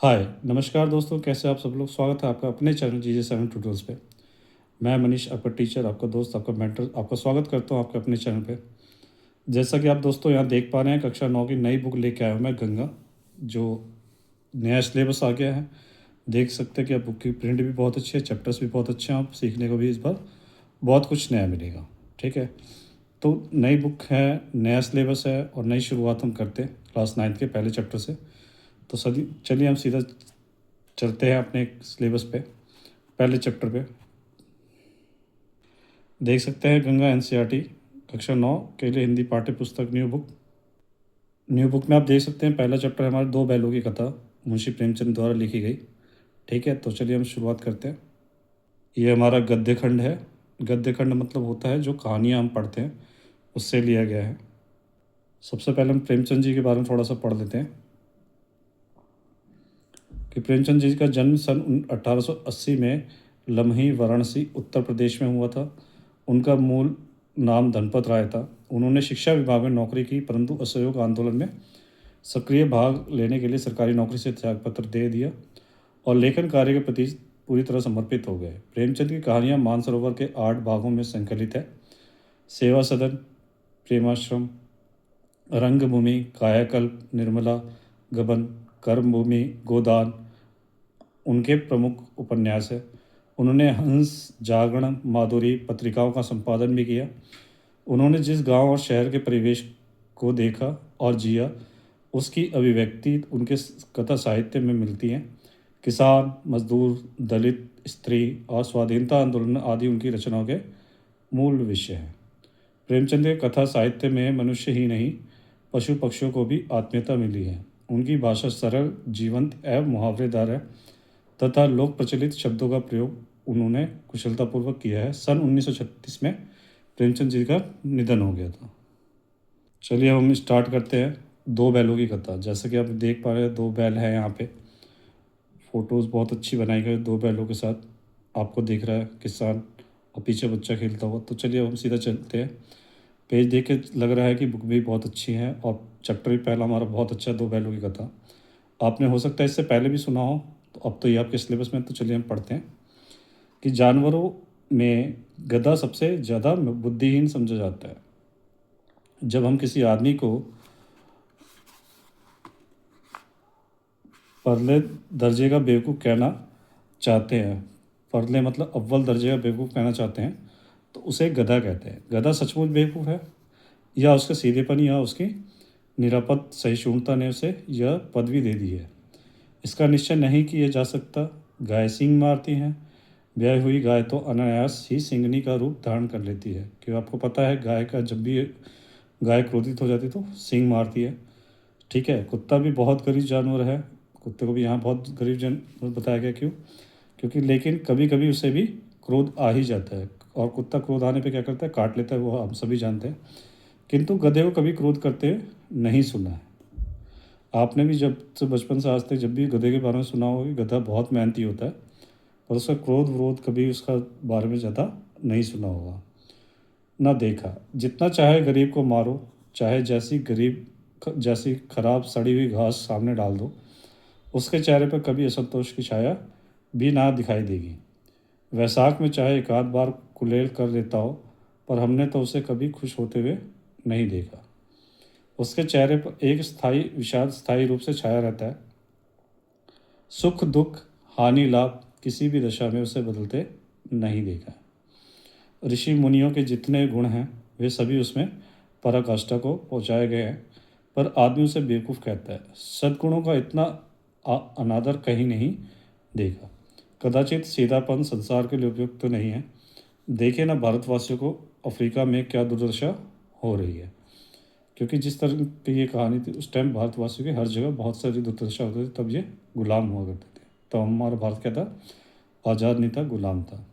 हाय नमस्कार दोस्तों, कैसे आप सब लोग। स्वागत है आपका अपने चैनल GJ7 ट्यूटोरियल्स पे। मैं मनीष, आपका टीचर, आपका दोस्त, आपका मेंटर, आपका स्वागत करता हूँ आपके अपने चैनल पे। जैसा कि आप दोस्तों यहाँ देख पा रहे हैं, कक्षा 9 की नई बुक लेके आया हूँ मैं, गंगा। जो नया सिलेबस आ गया है, देख सकते हैं कि आप बुक की प्रिंट भी बहुत अच्छी है, चैप्टर्स भी बहुत अच्छे हैं, आप सीखने को भी इस बार बहुत कुछ नया मिलेगा। ठीक है, तो नई बुक है, नया सिलेबस है और नई शुरुआत हम करते हैं क्लास 9 के पहले चैप्टर से। तो सभी चलिए हम सीधा चलते हैं अपने सिलेबस पे, पहले चैप्टर पे। देख सकते हैं गंगा NCERT कक्षा 9 के लिए हिंदी पाठ्य पुस्तक न्यू बुक में आप देख सकते हैं पहला चैप्टर हमारे दो बैलों की कथा मुंशी प्रेमचंद द्वारा लिखी गई। ठीक है, तो चलिए हम शुरुआत करते हैं। ये हमारा गद्य खंड है। गद्य खंड मतलब होता है जो कहानियाँ हम पढ़ते हैं उससे लिया गया है। सबसे पहले हम प्रेमचंद जी के बारे में थोड़ा सा पढ़ लेते हैं कि प्रेमचंद जी का जन्म सन 1880 में लम्ही वाराणसी उत्तर प्रदेश में हुआ था। उनका मूल नाम धनपत राय था। उन्होंने शिक्षा विभाग में नौकरी की, परंतु असहयोग आंदोलन में सक्रिय भाग लेने के लिए सरकारी नौकरी से त्यागपत्र दे दिया और लेखन कार्य के प्रति पूरी तरह समर्पित हो गए। प्रेमचंद की कहानियाँ मानसरोवर के 8 भागों में संकलित है। सेवा सदन, प्रेमाश्रम, रंगभूमि, कायाकल्प, निर्मला, गबन, कर्मभूमि, गोदान उनके प्रमुख उपन्यास है। उन्होंने हंस, जागरण, माधुरी पत्रिकाओं का संपादन भी किया। उन्होंने जिस गांव और शहर के परिवेश को देखा और जिया, उसकी अभिव्यक्ति उनके कथा साहित्य में मिलती है। किसान, मजदूर, दलित, स्त्री और स्वाधीनता आंदोलन आदि उनकी रचनाओं के मूल विषय हैं। प्रेमचंद के कथा साहित्य में मनुष्य ही नहीं, पशु पक्षियों को भी आत्मीयता मिली है। उनकी भाषा सरल, जीवंत एवं मुहावरेदार है तथा लोक प्रचलित शब्दों का प्रयोग उन्होंने कुशलतापूर्वक किया है। सन 1936 में प्रेमचंद जी का निधन हो गया था। चलिए अब हम स्टार्ट करते हैं दो बैलों की कथा। जैसे कि आप देख पा रहे हैं, दो बैल हैं यहाँ पे। फोटोज़ बहुत अच्छी बनाई गई दो बैलों के साथ। आपको दिख रहा है किसान और पीछे बच्चा खेलता हुआ। तो चलिए हम सीधा चलते हैं। पेज देख के लग रहा है कि बुक भी बहुत अच्छी है और चैप्टर भी पहला हमारा बहुत अच्छा है, दो बैलों की कथा। आपने हो सकता है इससे पहले भी सुना हो, तो अब तो ये आपके सिलेबस में। तो चलिए हम पढ़ते हैं कि जानवरों में गधा सबसे ज़्यादा बुद्धिहीन समझा जाता है। जब हम किसी आदमी को परले दर्जे का बेवकूफ़ कहना चाहते हैं, परले मतलब अव्वल दर्जे का बेवकूफ़ कहना चाहते हैं, तो उसे गधा कहते हैं। गधा सचमुच बेवकूफ़ है या उसके सीधेपन या उसकी निरापद सहिष्णुता ने उसे यह पदवी दे दी है, इसका निश्चय नहीं किया जा सकता। गाय सींग मारती हैं। ब्याही हुई गाय तो अनायास ही सिंगनी का रूप धारण कर लेती है। क्यों, आपको पता है गाय का जब भी गाय क्रोधित हो जाती तो सींग मारती है। ठीक है, कुत्ता भी बहुत गरीब जानवर है। कुत्ते को भी यहाँ बहुत गरीब जानवर बताया गया। क्यों? क्योंकि लेकिन कभी कभी उसे भी क्रोध आ ही जाता है और कुत्ता क्रोध आने पे क्या करता है, काट लेता है, वो हम सभी जानते हैं। किंतु गधे को कभी क्रोध करते हुए नहीं सुना है। आपने भी जब से बचपन से आज तक जब भी गधे के बारे में सुना होगा कि गधा बहुत मेहनती होता है, पर उसका क्रोध विरोध कभी उसका बारे में ज़्यादा नहीं सुना होगा, ना देखा। जितना चाहे गरीब को मारो, चाहे जैसी खराब सड़ी हुई घास सामने डाल दो, उसके चेहरे पर कभी असंतोष की छाया भी ना दिखाई देगी। वैसाख में चाहे एक आध बार कुलेल कर लेता हो, पर हमने तो उसे कभी खुश होते हुए नहीं देखा। उसके चेहरे पर एक स्थायी विषाद स्थायी रूप से छाया रहता है। सुख दुख, हानि लाभ किसी भी दशा में उसे बदलते नहीं देखा। ऋषि मुनियों के जितने गुण हैं वे सभी उसमें पराकाष्ठा को पहुँचाए गए हैं, पर आदमी उसे बेवकूफ़ कहता है। सद्गुणों का इतना अनादर कहीं नहीं देखा। कदाचित सीधापन संसार के लिए उपयुक्त तो नहीं है। देखे ना भारतवासियों को अफ्रीका में क्या दुर्दशा हो रही है। क्योंकि जिस तरह की ये कहानी थी, उस टाइम भारतवासियों की हर जगह बहुत सारी दुर्दशा होती थी, तब ये गुलाम हुआ करते थे। तो हमारा भारत क्या था, आज़ाद नहीं था, गुलाम था।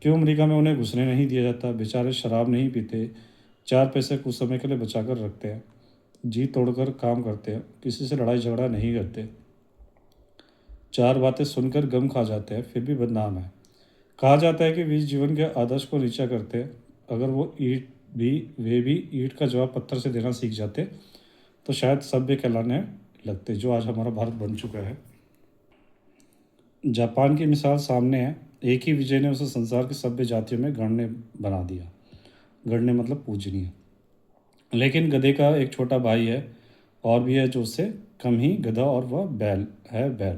क्यों अमेरिका में उन्हें घुसने नहीं दिया जाता? बेचारे शराब नहीं पीते, चार पैसे कुछ समय के लिए बचा कर रखते हैं, जी तोड़कर काम करते हैं, किसी से लड़ाई झगड़ा नहीं करते, चार बातें सुनकर गम खा जाते हैं, फिर भी बदनाम है। कहा जाता है कि वे जीवन के आदर्श को नीचा करते हैं। अगर वे भी ईंट का जवाब पत्थर से देना सीख जाते तो शायद सभ्य कहलाने लगते, जो आज हमारा भारत बन चुका है। जापान की मिसाल सामने है। एक ही विजय ने उसे संसार की सभ्य जातियों में गण्य बना दिया। गण्य मतलब पूजनीय। लेकिन गधे का एक छोटा भाई है और भी है जो उससे कम ही गधा, और वह बैल है। बैल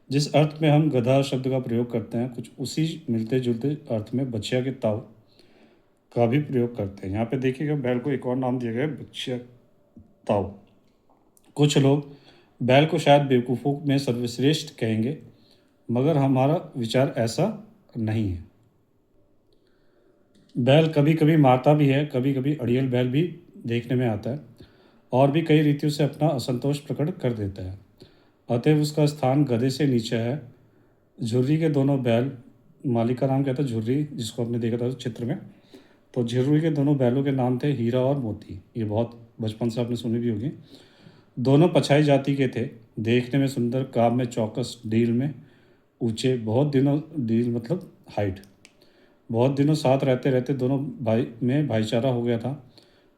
जिस अर्थ में हम गधा शब्द का प्रयोग करते हैं, कुछ उसी मिलते जुलते अर्थ में बछिया के ताव का भी प्रयोग करते हैं। यहाँ पे देखिएगा, बैल को एक और नाम दिया गया है, बछिया ताव। कुछ लोग बैल को शायद बेवकूफ़ों में सर्वश्रेष्ठ कहेंगे, मगर हमारा विचार ऐसा नहीं है। बैल कभी कभी मारता भी है, कभी कभी अड़ियल बैल भी देखने में आता है, और भी कई रीतियों से अपना असंतोष प्रकट कर देता है। अतएव उसका स्थान गधे से नीचे है। झुर्री के दोनों बैल, मालिक का नाम क्या था? झुर्री, जिसको आपने देखा था चित्र में। तो झुर्री के दोनों बैलों के नाम थे हीरा और मोती। ये बहुत बचपन से आपने सुनी भी होगी। दोनों पछाई जाति के थे, देखने में सुंदर, काम में चौकस, डील में ऊंचे। बहुत दिनों, डील मतलब हाइट, बहुत दिनों साथ रहते रहते दोनों भाई में भाईचारा हो गया था।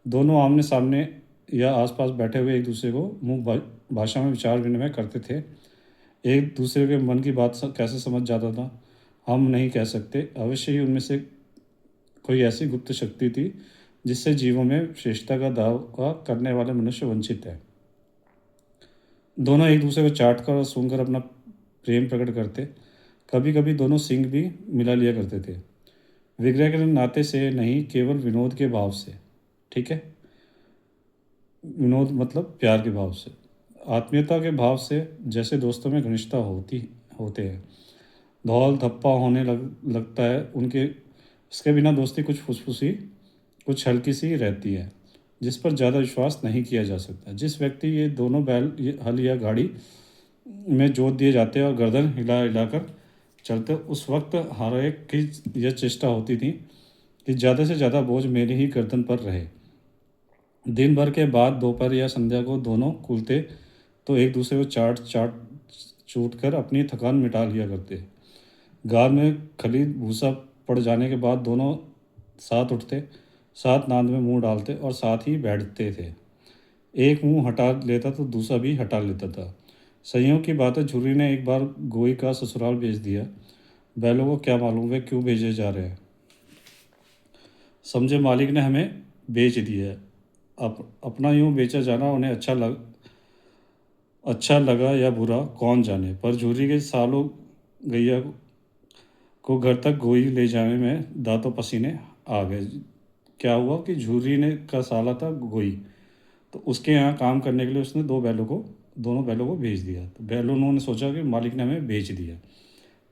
दोनों आमने सामने या आसपास बैठे हुए एक दूसरे को मुंह भाषा में विचार विनिमय करते थे। एक दूसरे के मन की बात कैसे समझ जाता था हम नहीं कह सकते। अवश्य ही उनमें से कोई ऐसी गुप्त शक्ति थी जिससे जीवों में श्रेष्ठता का दावा करने वाले मनुष्य वंचित है। दोनों एक दूसरे को चाट कर और सूंघकर अपना प्रेम प्रकट करते। कभी कभी दोनों सींग भी मिला लिया करते थे, विग्रह के नाते से नहीं, केवल विनोद के भाव से। ठीक है, विनोद मतलब प्यार के भाव से, आत्मीयता के भाव से, जैसे दोस्तों में घनिष्ठता होते हैं। धौल धप्पा होने लगता है उनके। इसके बिना दोस्ती कुछ फुसफुसी, कुछ हल्की सी रहती है, जिस पर ज़्यादा विश्वास नहीं किया जा सकता। जिस व्यक्ति ये दोनों बैल हल या गाड़ी में जोत दिए जाते और गर्दन हिला हिलाकर चलते, उस वक्त हर एक की यह चेष्टा होती थी कि ज़्यादा से ज़्यादा बोझ मेरी ही गर्दन पर रहे। दिन भर के बाद दोपहर या संध्या को दोनों खुलते तो एक दूसरे को चाट चाट चूट कर अपनी थकान मिटा लिया करते। गाल में खली भूसा पड़ जाने के बाद दोनों साथ उठते, साथ नांद में मुंह डालते और साथ ही बैठते थे। एक मुंह हटा लेता तो दूसरा भी हटा लेता था। संयोग की बात है, झुर्री ने एक बार गोई का ससुराल भेज दिया। बैलों को क्या मालूम वे क्यों भेजे जा रहे हैं। समझे मालिक ने हमें बेच दिया है। अपना यूं बेचा जाना उन्हें अच्छा लगा या बुरा कौन जाने, पर झुर्री के सालों गैया को घर तक गोई ले जाने में दांतों पसीने आ गए। क्या हुआ कि झुर्री ने का साला था गोई, तो उसके यहाँ काम करने के लिए उसने दोनों बैलों को भेज दिया। तो बैलों ने सोचा कि मालिक ने हमें बेच दिया।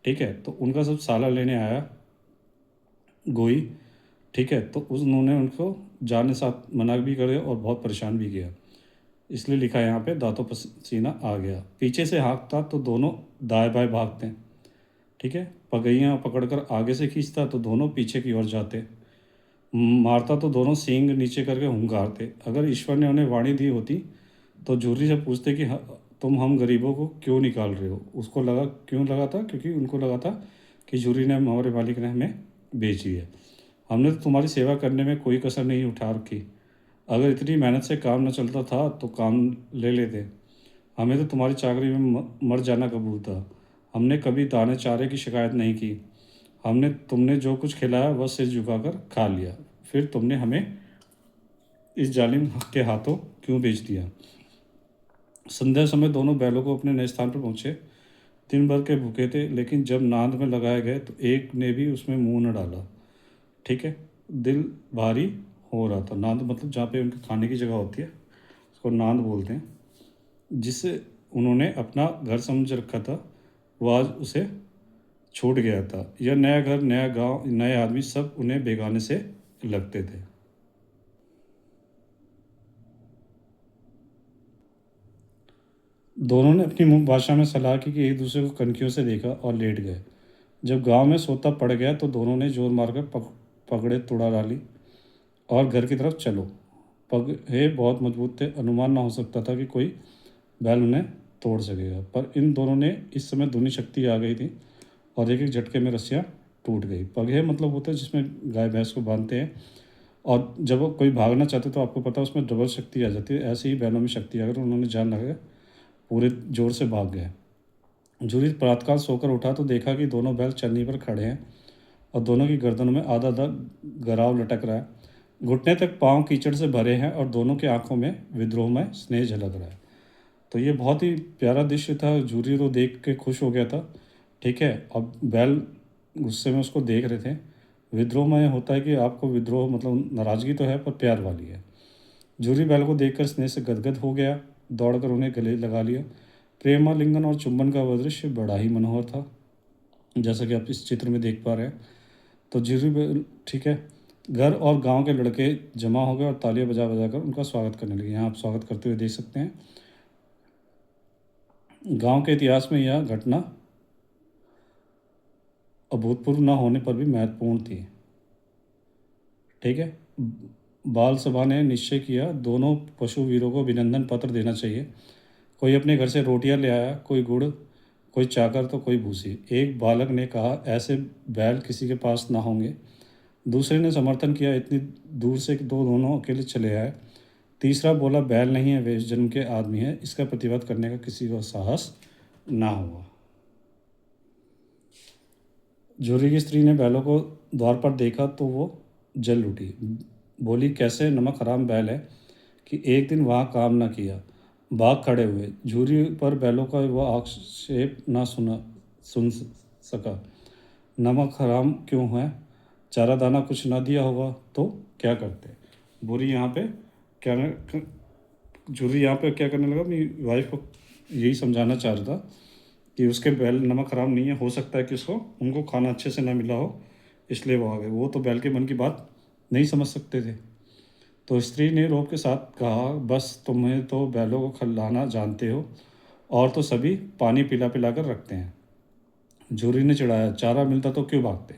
ठीक है, तो उनका सब साला लेने आया गोई। ठीक है, तो उन्होंने उनको जाने साथ मना भी करे और बहुत परेशान भी किया। इसलिए लिखा है यहाँ पे, दांतों पसीना आ गया। पीछे से हाँकता तो दोनों दाएं बाएं भागते। ठीक है, पगैयाँ पकड़कर आगे से खींचता तो दोनों पीछे की ओर जाते। मारता तो दोनों सींग नीचे करके हुंकारते। अगर ईश्वर ने उन्हें वाणी दी होती तो झुर्री से पूछते कि तुम हम गरीबों को क्यों निकाल रहे हो। उसको क्यों लगा था, क्योंकि उनको लगा था कि झुर्री ने, हमारे मालिक ने हमें बेच दिया। हमने तो तुम्हारी सेवा करने में कोई कसर नहीं उठा रखी। अगर इतनी मेहनत से काम न चलता था तो काम ले लेते। हमें तो तुम्हारी चाकरी में मर जाना कबूल था। हमने कभी दाने चारे की शिकायत नहीं की। तुमने जो कुछ खिलाया वह सिर झुकाकर खा लिया। फिर तुमने हमें इस जालिम के हाथों क्यों बेच दिया। संध्या समय दोनों बैलों को अपने नए स्थान पर पहुंचे। दिन भर के भूखे थे, लेकिन जब नांद में लगाए गए तो एक ने भी उसमें मुंह न डाला। ठीक है, दिल भारी हो रहा था। नांद मतलब जहाँ पे उनके खाने की जगह होती है, उसको नांद बोलते हैं। जिससे उन्होंने अपना घर समझ रखा था, वो आज उसे छूट गया था। यह नया घर, नया गांव, नए आदमी, सब उन्हें बेगाने से लगते थे। दोनों ने अपनी मुख भाषा में सलाह की कि एक दूसरे को कनखियों से देखा और लेट गए। जब गांव में सोता पड़ गया तो दोनों ने जोर मारकर पगड़े तुड़ा डाली और घर की तरफ चलो। पगहे बहुत मजबूत थे, अनुमान ना हो सकता था कि कोई बैल उन्हें तोड़ सकेगा। पर इन दोनों ने इस समय दूनी शक्ति आ गई थी और एक एक झटके में रस्सियाँ टूट गई। पगहे मतलब होता है जिसमें गाय भैंस को बांधते हैं, और जब वो कोई भागना चाहते तो आपको पता है उसमें डबल शक्ति आ जाती है। ऐसे ही बैलों में शक्ति, अगर उन्होंने जान लगा पूरे जोर से भाग गए। झूरी प्रातःकाल सोकर उठा तो देखा कि दोनों बैल चन्नी पर खड़े हैं और दोनों की गर्दनों में आधा आधा गराव लटक रहा है। घुटने तक पांव कीचड़ से भरे हैं और दोनों की आंखों में विद्रोह में स्नेह झलक रहा है। तो ये बहुत ही प्यारा दृश्य था। झूरी तो देख के खुश हो गया था। ठीक है, अब बैल गुस्से में उसको देख रहे थे। विद्रोह में होता है कि आपको विद्रोह मतलब नाराज़गी तो है पर प्यार वाली है। झूरी बैल को देखकर स्नेह से गदगद हो गया, दौड़कर उन्हें गले लगा लिया। प्रेमालिंगन और चुंबन का वह दृश्य बड़ा ही मनोहर था, जैसा कि आप इस चित्र में देख पा रहे हैं। तो झूरी बैल, ठीक है, घर और गांव के लड़के जमा हो गए और तालियां बजा बजा कर उनका स्वागत करने लगे। यहाँ आप स्वागत करते हुए देख सकते हैं। गांव के इतिहास में यह घटना अभूतपूर्व न होने पर भी महत्वपूर्ण थी। ठीक है, बाल सभा ने निश्चय किया दोनों पशु वीरों को अभिनंदन पत्र देना चाहिए। कोई अपने घर से रोटियां ले आया, कोई गुड़, कोई चाकर तो कोई भूसी। एक बालक ने कहा, ऐसे बैल किसी के पास ना होंगे। दूसरे ने समर्थन किया, इतनी दूर से दो दोनों अकेले चले आए। तीसरा बोला, बैल नहीं है, वे इस जन्म के आदमी है, इसका प्रतिवाद करने का किसी को साहस ना हुआ। झुर्री की स्त्री ने बैलों को द्वार पर देखा तो वो जल उठी। बोली, कैसे नमक हराम बैल है कि एक दिन वहाँ काम न किया। बाघ खड़े हुए। झूरी पर बैलों का वह आक्षेप ना सुन सका। नमक हराम क्यों है? चारा दाना कुछ ना दिया होगा तो क्या करते? बुरी यहाँ पे क्या झूरी यहाँ पे क्या करने लगा, अपनी वाइफ को यही समझाना चाह रहा था कि उसके बैल नमक हराम नहीं है, हो सकता है कि उसको उनको खाना अच्छे से ना मिला हो, इसलिए वो आ गए। वो तो बैल के मन की बात नहीं समझ सकते थे। तो स्त्री ने रोब के साथ कहा, बस तुम्हें तो बैलों को खिलाना जानते हो, और तो सभी पानी पिला पिला कर रखते हैं। झूरी ने चिढ़ाया, चारा मिलता तो क्यों भागते?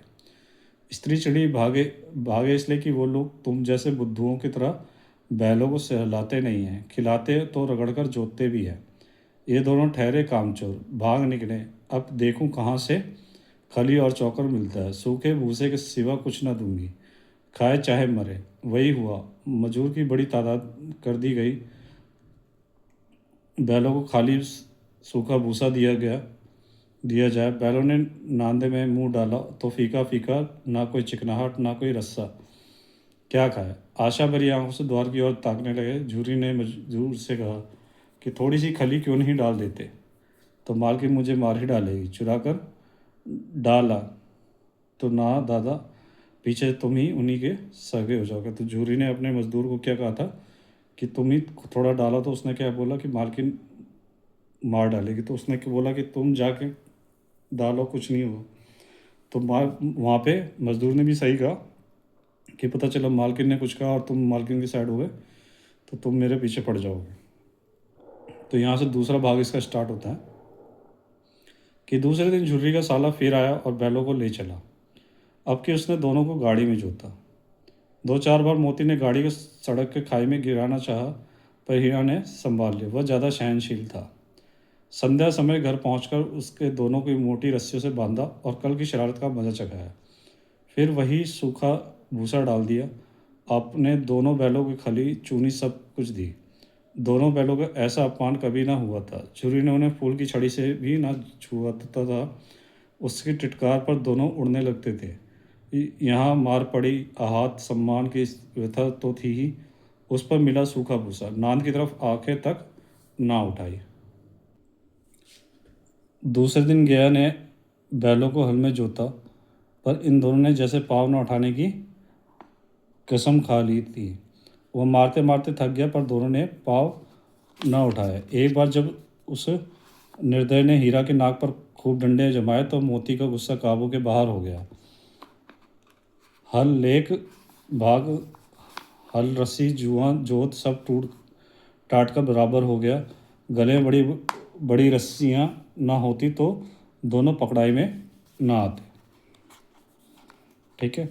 स्त्री चिड़ी, भागे भागे इसलिए कि वो लोग तुम जैसे बुद्धुओं की तरह बैलों को सहलाते नहीं हैं, खिलाते तो रगड़कर जोतते भी हैं। ये दोनों ठहरे कामचोर, भाग निकले। अब देखूं कहाँ से खली और चौकर मिलता है। सूखे भूसे के सिवा कुछ न दूंगी, खाए चाहे मरे। वही हुआ, मजूर की बड़ी तादाद कर दी गई। बैलों को खाली सूखा भूसा दिया जाए। बैलों ने नांदे में मुंह डाला तो फीका फीका, ना कोई चिकनाहट ना कोई रस्सा। क्या खाए? आशा भरी आंखों से द्वार की ओर ताकने लगे। झूरी ने मजदूर से कहा कि थोड़ी सी खली क्यों नहीं डाल देते? तो मालकिन मुझे मार ही डालेगी। चुरा कर डाला तो ना दादा, पीछे तुम ही उन्हीं के सगे हो जाओगे। तो झूरी ने अपने मजदूर को क्या कहा था कि तुम ही थोड़ा डाला, तो उसने क्या बोला कि मालकिन मार डालेगी। तो उसने क्या बोला कि तुम जाके डालो, कुछ नहीं होगा। तो मार वहाँ पे मजदूर ने भी सही कहा कि पता चला मालकिन ने कुछ कहा और तुम मालकिन की साइड हो गए तो तुम मेरे पीछे पड़ जाओगे। तो यहाँ से दूसरा भाग इसका स्टार्ट होता है कि दूसरे दिन झुर्री का साला फिर आया और बैलों को ले चला। अब कि उसने दोनों को गाड़ी में जोता। दो चार बार मोती ने गाड़ी को सड़क के खाई में गिराना चाहा, पर हीरा ने संभाल लिया। वह ज़्यादा सहनशील था। संध्या समय घर पहुंचकर उसके दोनों को मोटी रस्सियों से बांधा और कल की शरारत का मजा चखाया। फिर वही सूखा भूसा डाल दिया। आपने दोनों बैलों की खली चूनी सब कुछ दी। दोनों बैलों का ऐसा अपमान कभी ना हुआ था। झुर्री ने उन्हें फूल की छड़ी से भी ना छुआता था। उसकी टिटकार पर दोनों उड़ने लगते थे। यहाँ मार पड़ी, आहत, सम्मान की व्यथा तो थी ही, उस पर मिला सूखा भूसा। नांद की तरफ आंखें तक ना उठाई। दूसरे दिन गया ने बैलों को हल में जोता, पर इन दोनों ने जैसे पाँव न उठाने की कसम खा ली थी। वह मारते मारते थक गया, पर दोनों ने पाँव न उठाए। एक बार जब उस निर्दय ने हीरा के नाक पर खूब डंडे जमाए तो मोती का गुस्सा काबू के बाहर हो गया। हल लेक भाग, हल रस्सी जुआ जोत सब टूट टाट का बराबर हो गया। गले में बड़ी बड़ी रस्सियाँ ना होती तो दोनों पकड़ाई में ना आते। ठीक है,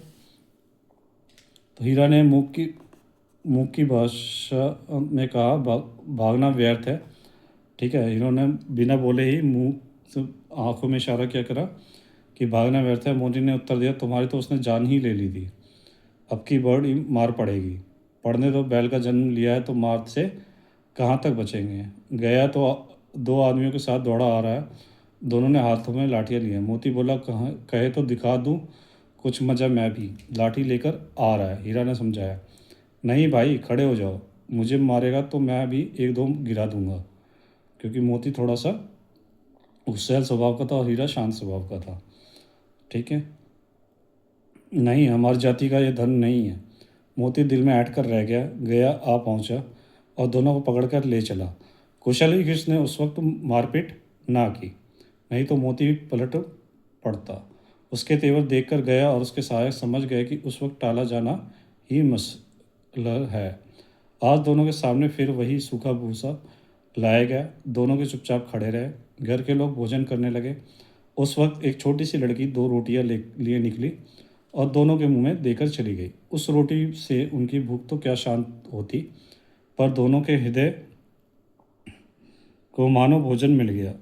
तो हीरा ने मुँह की भाषा में कहा, भागना व्यर्थ है। ठीक है, इन्होंने बिना बोले ही मुंह से आंखों में इशारा किया करा कि भागना व्यर्थ है। मोती ने उत्तर दिया, तुम्हारी तो उसने जान ही ले ली थी, अब की बड़ी मार पड़ेगी। पढ़ने दो, बैल का जन्म लिया है तो मार से कहाँ तक बचेंगे? गया तो दो आदमियों के साथ दौड़ा आ रहा है। दोनों ने हाथों में लाठियाँ ली हैं। मोती बोला, कहे तो दिखा दूँ कुछ मज़ा मैं भी, लाठी लेकर आ रहा है। हीरा ने समझाया। नहीं भाई, खड़े हो जाओ, मुझे मारेगा तो मैं भी एक दो गिरा दूंगा। क्योंकि मोती थोड़ा सा गुस्सैल स्वभाव का था और हीरा शांत स्वभाव का था। ठीक है। नहीं, हमारी जाति का ये धन नहीं है। मोती दिल में ऐंठ कर रह गया गया आ पहुंचा और दोनों को पकड़कर ले चला। कुशल ही कृष्ण ने उस वक्त मारपीट ना की, नहीं तो मोती पलट पड़ता। उसके तेवर देखकर गया और उसके सहायक समझ गए कि उस वक्त टाला जाना ही मसला है। आज दोनों के सामने फिर वही सूखा भूसा लाया गया। दोनों के चुपचाप खड़े रहे। घर के लोग भोजन करने लगे। उस वक्त एक छोटी सी लड़की दो रोटियां लिए निकली और दोनों के मुंह में देकर चली गई। उस रोटी से उनकी भूख तो क्या शांत होती, पर दोनों के हृदय को मानो भोजन मिल गया।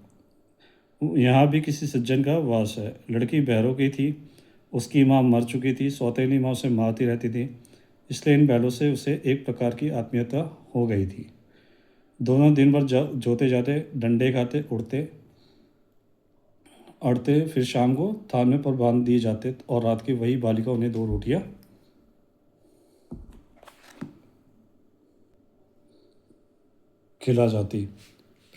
यहाँ भी किसी सज्जन का वास है। लड़की बहरों की थी, उसकी माँ मर चुकी थी, सौतेली माँ उसे मारती रहती थी, इसलिए इन बैलों से उसे एक प्रकार की आत्मीयता हो गई थी। दोनों दिन भर जोते जाते, डंडे खाते, उड़ते अड़ते, फिर शाम को थाने पर बांध दिए जाते और रात की वही बालिका उन्हें दो रोटियां खिला जाती।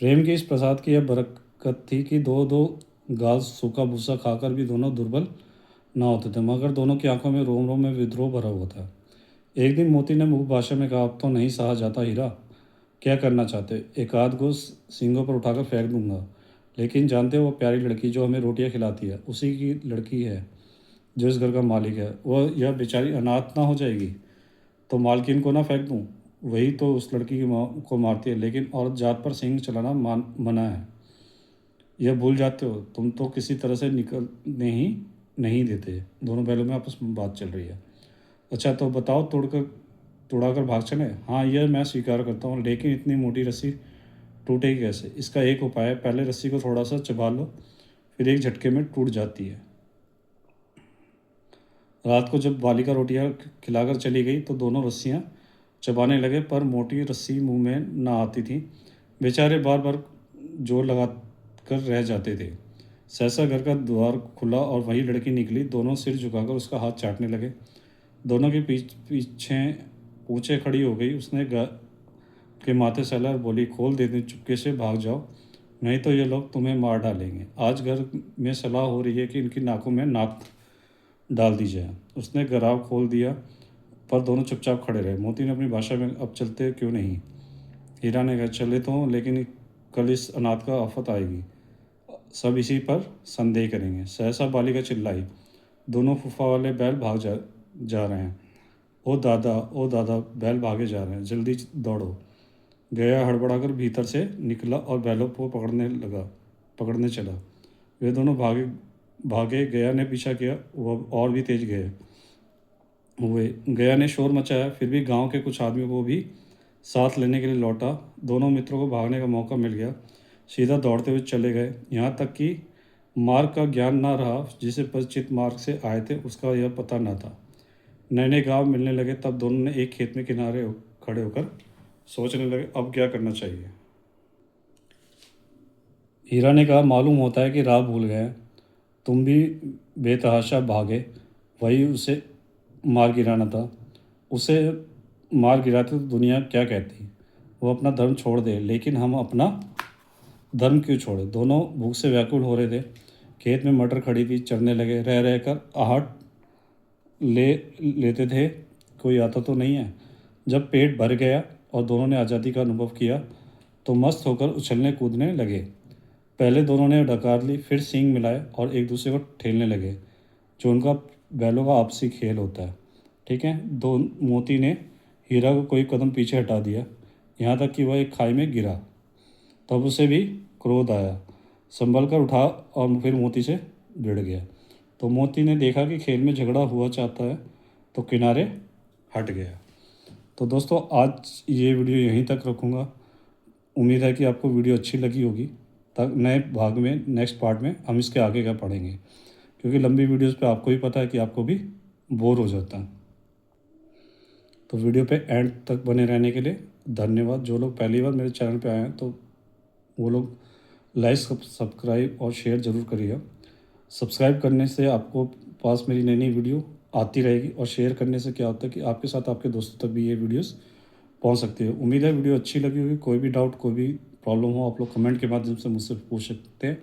प्रेम की इस प्रसाद की यह बरकत थी कि दो दो गाल सूखा भूसा खाकर भी दोनों दुर्बल ना होते थे, मगर दोनों की आंखों में रोम रोम में विद्रोह भरा हुआ था। एक दिन मोती ने मुख भाषा में कहा, अब तो नहीं सहा जाता हीरा, क्या करना चाहते? एक आध को सींगों पर उठाकर फेंक दूंगा, लेकिन जानते हो वो प्यारी लड़की जो हमें रोटियां खिलाती है, उसी की लड़की है जो इस घर का मालिक है। वह यह बेचारी अनाथ ना हो जाएगी तो मालकिन को ना फेंक दूं? वही तो उस लड़की की माँ को मारती है, लेकिन औरत जात पर सिंग चलाना मना है। यह भूल जाते हो, तुम तो किसी तरह से निकलने ही नहीं देते। दोनों बैलों में आपस में बात चल रही है। अच्छा तो बताओ, तोड़ाकर भाग चले? हाँ, यह मैं स्वीकार करता हूँ, लेकिन इतनी मोटी रस्सी टूटेगी कैसे? इसका एक उपाय है, पहले रस्सी को थोड़ा सा चबा लो, फिर एक झटके में टूट जाती है। रात को जब बालिका रोटियां खिलाकर चली गई तो दोनों रस्सियां चबाने लगे, पर मोटी रस्सी मुंह में ना आती थी। बेचारे बार बार जोर लगा कर रह जाते थे। सहसा घर का द्वार खुला और वही लड़की निकली। दोनों सिर झुकाकर उसका हाथ चाटने लगे। दोनों के पीछे पूछे खड़ी हो गई। उसने के माथे सहला और बोली, खोल दे दे, चुपके से भाग जाओ, नहीं तो ये लोग तुम्हें मार डालेंगे। आज घर में सलाह हो रही है कि इनकी नाकों में नाक डाल दी जाए। उसने गराव खोल दिया, पर दोनों चुपचाप खड़े रहे। मोती ने अपनी भाषा में, अब चलते क्यों नहीं? हीरा ने कहा, चले तो, लेकिन कल इस अनाथ का आफत आएगी, सब इसी पर संदेह करेंगे। सहसा बालिका चिल्लाई, दोनों फूफा वाले बैल भाग जा रहे हैं। ओ दादा, बैल भागे जा रहे हैं, जल्दी दौड़ो। गया हड़बड़ाकर भीतर से निकला और बैलों को पकड़ने चला। वे दोनों भागे भागे। गया ने पीछा किया, वह और भी तेज गए हुए। गया ने शोर मचाया, फिर भी गांव के कुछ आदमियों को भी साथ लेने के लिए लौटा। दोनों मित्रों को भागने का मौका मिल गया, सीधा दौड़ते हुए चले गए। यहाँ तक कि मार्ग का ज्ञान ना रहा, जिसे परिचित मार्ग से आए थे उसका यह पता न था। नए नए गाँव मिलने लगे, तब दोनों ने एक खेत में खड़े होकर सोचने लगे, अब क्या करना चाहिए। हीरा ने कहा, मालूम होता है कि राह भूल गए हैं। तुम भी बेतहाशा भागे, वही उसे मार गिराना था। उसे मार गिराते तो दुनिया क्या कहती? वो अपना धर्म छोड़ दे, लेकिन हम अपना धर्म क्यों छोड़े? दोनों भूख से व्याकुल हो रहे थे। खेत में मटर खड़ी थी, चढ़ने लगे। रह रह कर आहट ले लेते थे, कोई आता तो नहीं है। जब पेट भर गया और दोनों ने आज़ादी का अनुभव किया तो मस्त होकर उछलने कूदने लगे। पहले दोनों ने डकार ली, फिर सींग मिलाए और एक दूसरे को ठेलने लगे, जो उनका बैलों का आपसी खेल होता है। ठीक है। दो मोती ने हीरा को कोई कदम पीछे हटा दिया, यहाँ तक कि वह एक खाई में गिरा। तब उसे भी क्रोध आया, संभल कर उठा और फिर मोती से भिड़ गया। तो मोती ने देखा कि खेल में झगड़ा हुआ चाहता है, तो किनारे हट गया। तो दोस्तों, आज ये वीडियो यहीं तक रखूँगा। उम्मीद है कि आपको वीडियो अच्छी लगी होगी। तक नए भाग में, नेक्स्ट पार्ट में हम इसके आगे का पढ़ेंगे, क्योंकि लंबी वीडियोस पे आपको ही पता है कि आपको भी बोर हो जाता है। तो वीडियो पे एंड तक बने रहने के लिए धन्यवाद। जो लोग पहली बार मेरे चैनल पे आए हैं तो वो लोग लाइक सब्सक्राइब और शेयर ज़रूर करिएगा। सब्सक्राइब करने से आपको पास मेरी नई नई वीडियो आती रहेगी, और शेयर करने से क्या होता है कि आपके साथ आपके दोस्तों तक भी ये वीडियोस पहुंच सकती है। उम्मीद है वीडियो अच्छी लगी होगी। कोई भी डाउट, कोई भी प्रॉब्लम हो, आप लोग कमेंट के माध्यम से मुझसे पूछ सकते हैं,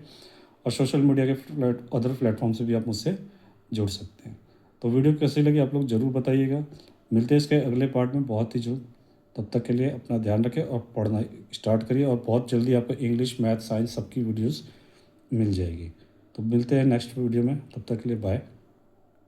और सोशल मीडिया के अदर प्लेटफॉर्म से भी आप मुझसे जुड़ सकते हैं। तो वीडियो कैसी लगी आप लोग ज़रूर बताइएगा। मिलते हैं इसके अगले पार्ट में बहुत ही जल्द। तब तक के लिए अपना ध्यान रखें और पढ़ना स्टार्ट करिए, और बहुत जल्दी आपको इंग्लिश, मैथ, साइंस सबकी वीडियोस मिल जाएगी। तो मिलते हैं नेक्स्ट वीडियो में, तब तक के लिए बाय।